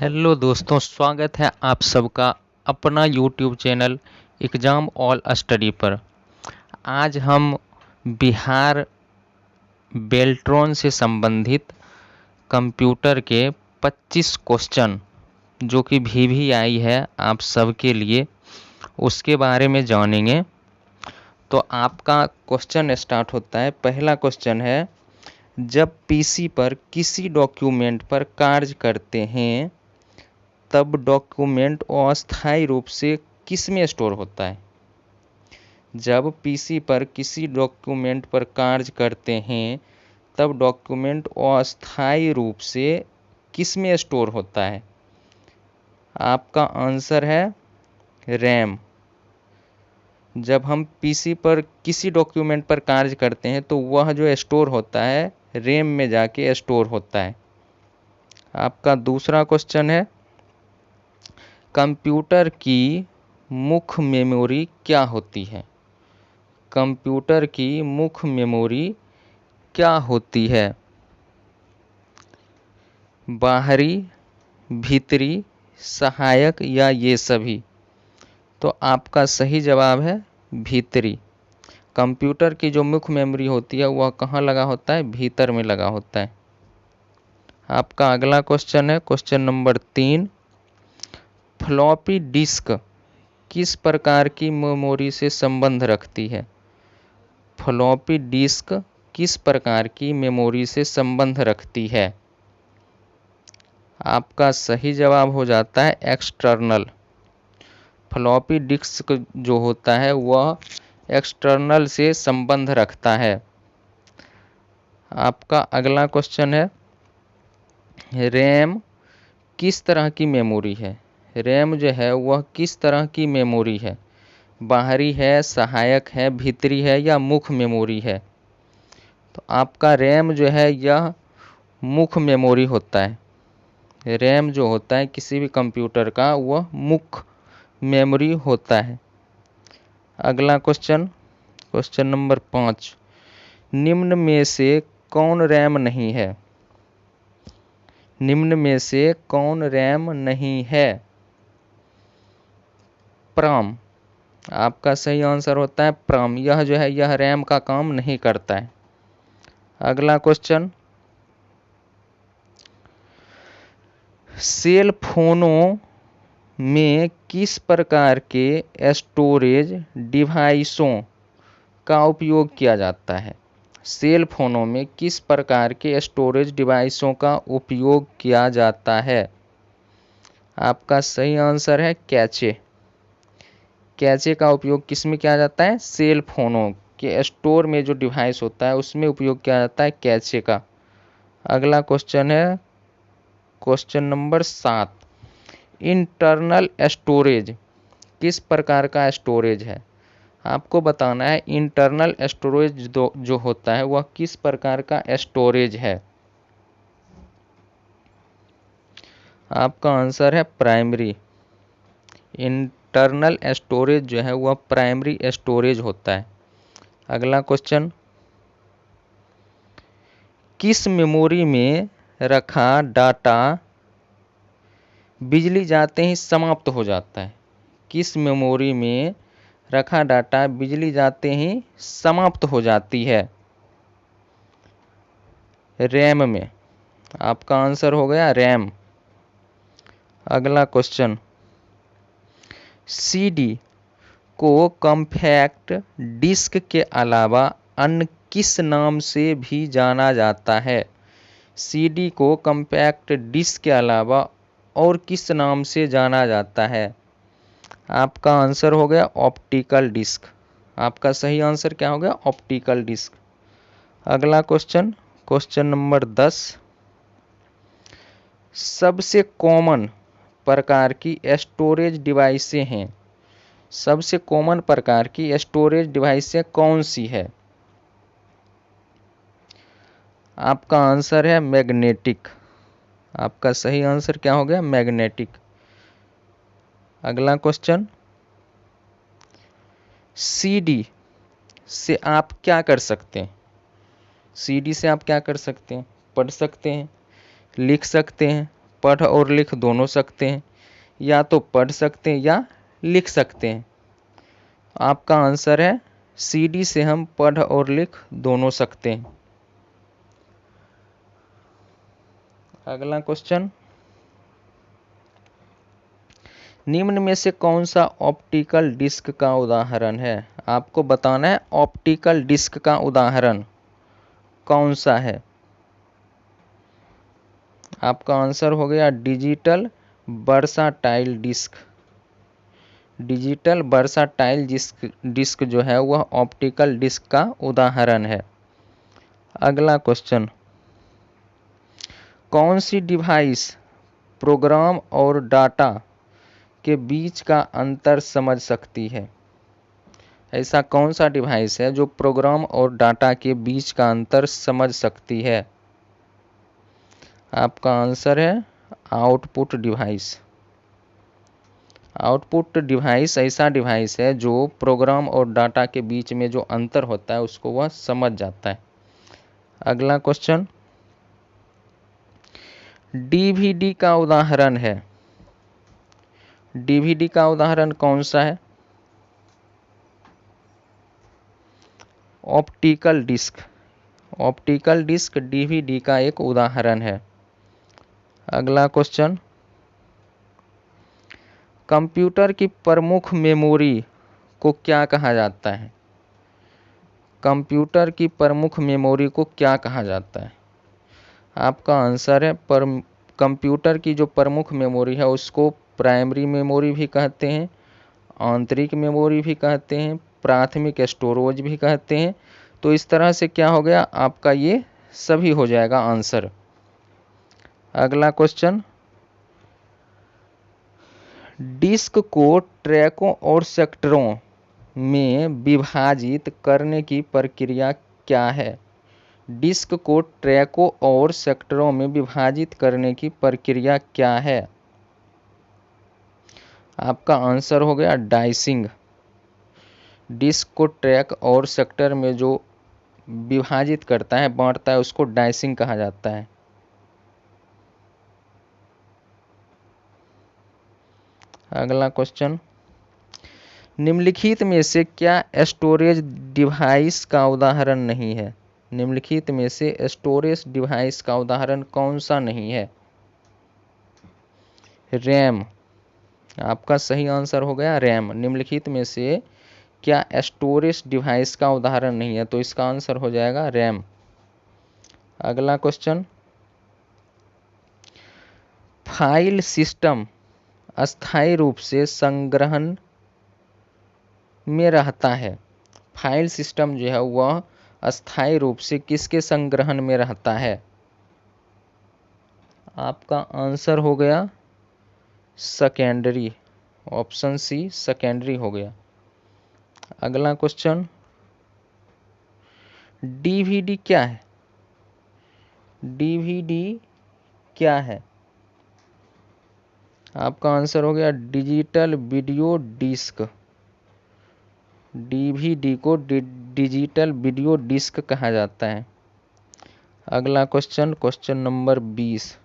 Hello दोस्तों, स्वागत है आप सबका अपना YouTube channel exam all study पर। आज हम बिहार बेल्ट्रॉन से संबंधित कंप्यूटर के 25 क्वेश्चन जो कि VVI है आप सबके लिए, उसके बारे में जानेंगे। तो आपका क्वेश्चन स्टार्ट होता है। पहला क्वेश्चन है, जब पीसी पर किसी डॉक्यूमेंट पर कार्य करते हैं तब डॉक्यूमेंट अस्थायी रूप से किस में स्टोर होता है? जब पीसी पर किसी डॉक्यूमेंट पर कार्य करते हैं तब डॉक्यूमेंट अस्थायी रूप से किस में स्टोर होता है? आपका आंसर है रैम। जब हम पीसी पर किसी डॉक्यूमेंट पर कार्य करते हैं तो वह जो स्टोर होता है रैम में जाके स्टोर होता है। आपका दूसरा क्वेश्चन है, कंप्यूटर की मुख्य मेमोरी क्या होती है? कंप्यूटर की मुख्य मेमोरी क्या होती है? बाहरी, भीतरी, सहायक या ये सभी? तो आपका सही जवाब है भीतरी। कंप्यूटर की जो मुख्य मेमोरी होती है वह कहाँ लगा होता है? भीतर में लगा होता है। आपका अगला क्वेश्चन है क्वेश्चन नंबर 3, फ्लॉपी डिस्क किस प्रकार की मेमोरी से संबंध रखती है? फ्लॉपी डिस्क किस प्रकार की मेमोरी से संबंध रखती है? आपका सही जवाब हो जाता है एक्सटर्नल। फ्लॉपी डिस्क जो होता है वह एक्सटर्नल से संबंध रखता है। आपका अगला क्वेश्चन है, रैम किस तरह की मेमोरी है? रैम जो है वह किस तरह की मेमोरी है? बाहरी है, सहायक है, भीतरी है या मुख्य मेमोरी है? तो आपका रैम जो है यह मुख्य मेमोरी होता है। रैम जो होता है किसी भी कंप्यूटर का वह मुख्य मेमोरी होता है। अगला क्वेश्चन, क्वेश्चन नंबर 5, निम्न में से कौन रैम नहीं है? निम्न में से कौन रैम नहीं है? प्राम। आपका सही आंसर होता है प्राम। यह जो है यह रैम का काम नहीं करता है। अगला क्वेश्चन, सेल फोनों में किस प्रकार के स्टोरेज डिवाइसों का उपयोग किया जाता है? सेल फोनों में किस प्रकार के स्टोरेज डिवाइसों का उपयोग किया जाता है? आपका सही आंसर है कैचे। कैचे का उपयोग किस में किया जाता है? सेल फोनों के स्टोर में जो डिवाइस होता है उसमें उपयोग किया जाता है कैचे का। अगला क्वेश्चन है क्वेश्चन नंबर 7, इंटरनल स्टोरेज किस प्रकार का स्टोरेज है? आपको बताना है इंटरनल स्टोरेज जो होता है वह किस प्रकार का स्टोरेज है। आपका आंसर है प्राइमरी। इंटरनल स्टोरेज जो है वह प्राइमरी स्टोरेज होता है। अगला क्वेश्चन, किस मेमोरी में रखा डाटा बिजली जाते ही समाप्त हो जाता है? किस मेमोरी में रखा डाटा बिजली जाते ही समाप्त हो जाती है? रैम में। आपका आंसर हो गया रैम। अगला क्वेश्चन, सीडी को कॉम्पैक्ट डिस्क के अलावा अन्य किस नाम से भी जाना जाता है? सीडी को कॉम्पैक्ट डिस्क के अलावा और किस नाम से जाना जाता है? आपका आंसर हो गया ऑप्टिकल डिस्क। आपका सही आंसर क्या हो गया? Optical disc. अगला क्वेश्चन, क्वेश्चन नंबर 10, सबसे कॉमन प्रकार की स्टोरेज डिवाइसें हैं। सबसे कॉमन प्रकार की स्टोरेज डिवाइसें कौन सी है? आपका आंसर है मैग्नेटिक। आपका सही आंसर क्या हो गया? मैग्नेटिक। अगला क्वेश्चन, सीडी से आप क्या कर सकते हैं? सीडी से आप क्या कर सकते हैं? पढ़ सकते हैं, लिख सकते हैं, पढ़ और लिख दोनों सकते हैं, या तो पढ़ सकते हैं या लिख सकते हैं। आपका आंसर है सी डी से हम पढ़ और लिख दोनों सकते हैं। अगला क्वेश्चन, निम्न में से कौन सा ऑप्टिकल डिस्क का उदाहरण है? आपको बताना है ऑप्टिकल डिस्क का उदाहरण कौन सा है। आपका आंसर हो गया digital versatile disc. Digital versatile disc जो है वह ऑप्टिकल डिस्क का उदाहरण है। अगला क्वेश्चन, कौन सी डिवाइस प्रोग्राम और डाटा के बीच का अंतर समझ सकती है? ऐसा कौन सा डिवाइस है जो प्रोग्राम और डाटा के बीच का अंतर समझ सकती है? आपका आंसर है आउटपुट डिवाइस। आउटपुट डिवाइस ऐसा डिवाइस है जो प्रोग्राम और डाटा के बीच में जो अंतर होता है उसको वह समझ जाता है। अगला क्वेश्चन, डीवीडी का उदाहरण है। डीवीडी का उदाहरण कौन सा है? Optical disc. Optical disc DVD का एक उदाहरण है। अगला क्वेश्चन, कंप्यूटर की प्रमुख मेमोरी को क्या कहा जाता है? कंप्यूटर की प्रमुख मेमोरी को क्या कहा जाता है? आपका आंसर है कंप्यूटर की जो प्रमुख मेमोरी है उसको प्राइमरी मेमोरी भी कहते हैं, आंतरिक मेमोरी भी कहते हैं, प्राथमिक स्टोरेज भी कहते हैं। तो इस तरह से क्या हो गया, आपका ये सभी हो जाएगा आंसर। अगला क्वेश्चन, डिस्क को ट्रैकों और सेक्टरों में विभाजित करने की प्रक्रिया क्या है? डिस्क को ट्रैकों और सेक्टरों में विभाजित करने की प्रक्रिया क्या है? आपका आंसर हो गया डाइसिंग। डिस्क को ट्रैक और सेक्टर में जो विभाजित करता है, बांटता है, उसको डाइसिंग कहा जाता है। अगला क्वेश्चन, निम्नलिखित में से क्या स्टोरेज डिवाइस का उदाहरण नहीं है? निम्नलिखित में से स्टोरेज डिवाइस का उदाहरण कौन सा नहीं है? रैम। आपका सही आंसर हो गया रैम। निम्नलिखित में से क्या स्टोरेज डिवाइस का उदाहरण नहीं है? तो इसका आंसर हो जाएगा रैम। अगला क्वेश्चन, फाइल सिस्टम अस्थायी रूप से संग्रहण में रहता है। फाइल सिस्टम जो है वह अस्थायी रूप से किसके संग्रहण में रहता है? आपका आंसर हो गया सेकेंडरी। ऑप्शन सी सेकेंडरी हो गया। अगला क्वेश्चन, डीवीडी क्या है? डीवीडी क्या है? आपका आंसर हो गया डिजिटल वीडियो डिस्क। डीवीडी को डिजिटल वीडियो डिस्क कहा जाता है। अगला क्वेश्चन, क्वेश्चन नंबर 20,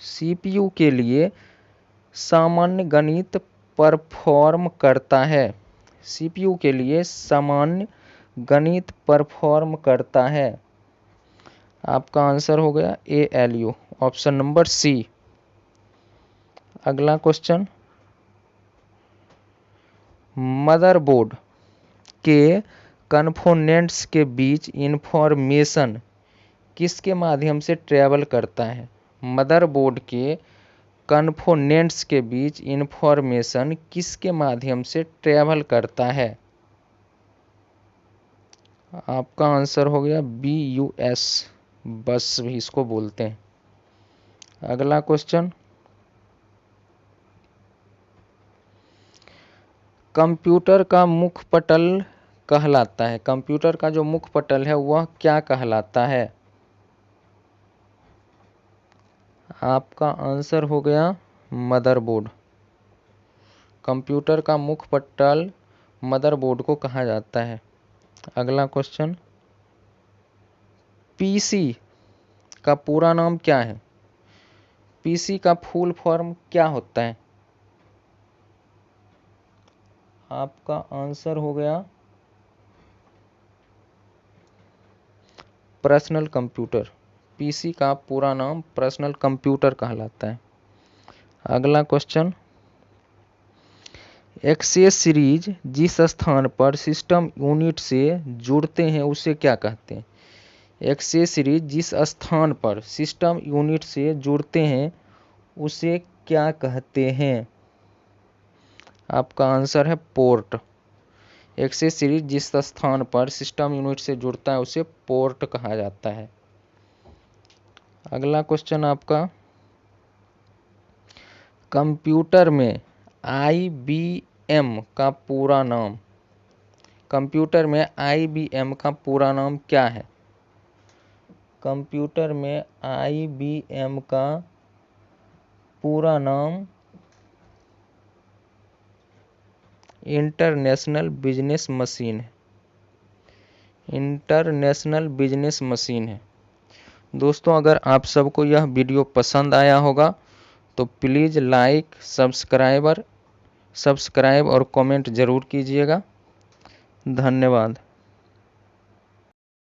सीपीयू के लिए सामान्य गणित परफॉर्म करता है। सीपीयू के लिए सामान्य गणित परफॉर्म करता है। आपका आंसर हो गया ALU, ऑप्शन नंबर सी। अगला क्वेश्चन, मदरबोर्ड के कंपोनेंट्स के बीच इंफॉर्मेशन किसके माध्यम से ट्रैवल करता है? मदरबोर्ड के कंपोनेंट्स के बीच इंफॉर्मेशन किसके माध्यम से ट्रैवल करता है? आपका आंसर हो गया BUS, बस भी इसको बोलते हैं। अगला क्वेश्चन, कंप्यूटर का मुख्य पटल कहलाता है। कंप्यूटर का जो मुख्य पटल है वह क्या कहलाता है? आपका आंसर हो गया मदरबोर्ड। कंप्यूटर का मुख्य पटल मदरबोर्ड को कहा जाता है। अगला क्वेश्चन, पीसी का पूरा नाम क्या है? पीसी का फुल फॉर्म क्या होता है? आपका आंसर हो गया पर्सनल कंप्यूटर। पीसी का पूरा नाम पर्सनल कंप्यूटर कहलाता है। अगला क्वेश्चन, एक्सेस सीरीज जिस स्थान पर सिस्टम यूनिट से जुड़ते हैं उसे क्या कहते हैं? एक्सेस सीरीज जिस स्थान पर सिस्टम यूनिट से जुड़ते हैं उसे क्या कहते हैं? आपका आंसर है पोर्ट। एक्सेस सीरीज जिस स्थान पर सिस्टम यूनिट से जुड़ता है उसे पोर्ट कहा जाता है। अगला क्वेश्चन आपका, कंप्यूटर में IBM का पूरा नाम, कंप्यूटर में IBM का पूरा नाम क्या है? कंप्यूटर में IBM का पूरा नाम इंटरनेशनल बिजनेस मशीन है। इंटरनेशनल बिजनेस मशीन है। दोस्तों, अगर आप सबको यह वीडियो पसंद आया होगा तो प्लीज़ लाइक, सब्सक्राइब और कमेंट ज़रूर कीजिएगा। धन्यवाद।